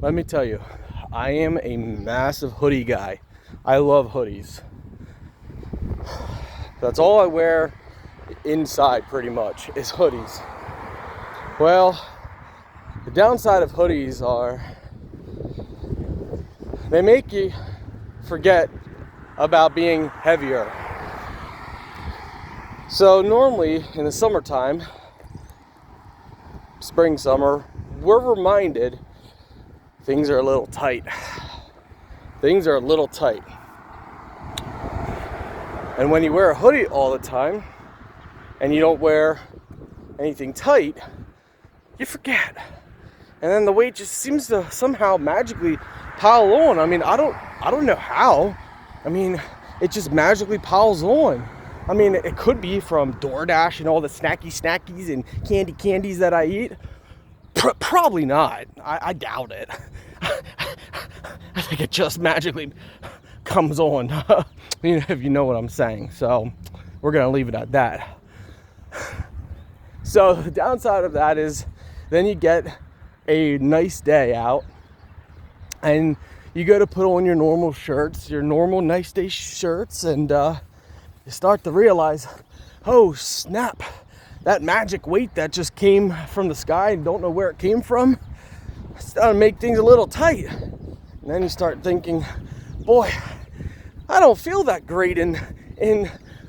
Let me tell you, I am a massive hoodie guy. I love hoodies. That's all I wear inside pretty much is hoodies. Well, the downside of hoodies are they make you forget about being heavier. So normally in the summertime, spring, summer, we're reminded things are a little tight. Things are a little tight. And when you wear a hoodie all the time and you don't wear anything tight, you forget. And then the weight just seems to somehow magically pile on. I mean, I don't know how. I mean, it just magically piles on. I mean, it could be from DoorDash and all the snackies and candies that I eat. Probably not. I doubt it. I think it just magically comes on, if you know what I'm saying. So we're gonna leave it at that. So the downside of that is then you get a nice day out and you go to put on your normal shirts, your normal nice day shirts, and you start to realize, oh snap, that magic weight that just came from the sky and don't know where it came from, it's starting to make things a little tight. And then you start thinking, boy, I don't feel that great in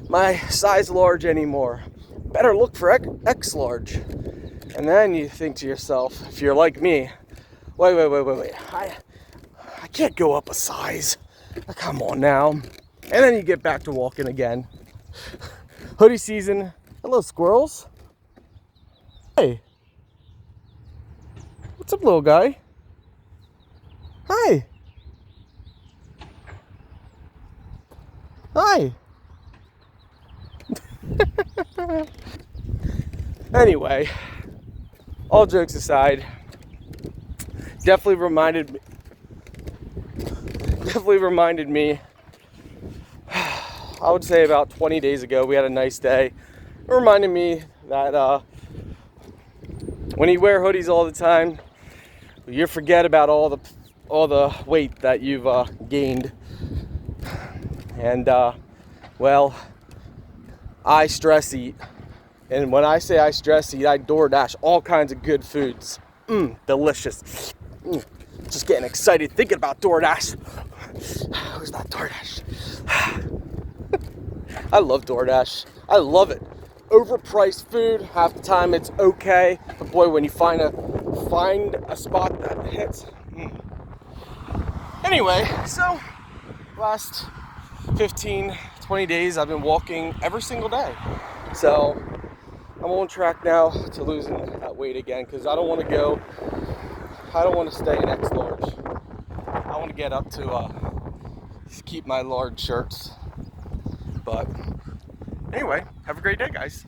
my size large anymore. Better look for X large. And then you think to yourself, if you're like me, wait. I can't go up a size. Come on now. And then you get back to walking again. Hoodie season. Hello, squirrels. Hey. What's up, little guy? Hi. Hi. Anyway, all jokes aside, definitely reminded me, I would say about 20 days ago, we had a nice day. It reminded me that when you wear hoodies all the time, you forget about all the weight that you've gained. And well, I stress eat. And when I say I stress eat, I DoorDash all kinds of good foods. Delicious. Just getting excited thinking about DoorDash. Who's that DoorDash? I love DoorDash. I love it. Overpriced food, half the time it's okay. But boy, when you find a spot that hits. Anyway, so last 15, 20 days I've been walking every single day. So I'm on track now to losing that weight again because I don't want to stay in X large. I want to get up to keep my large shirts. But anyway, have a great day, guys.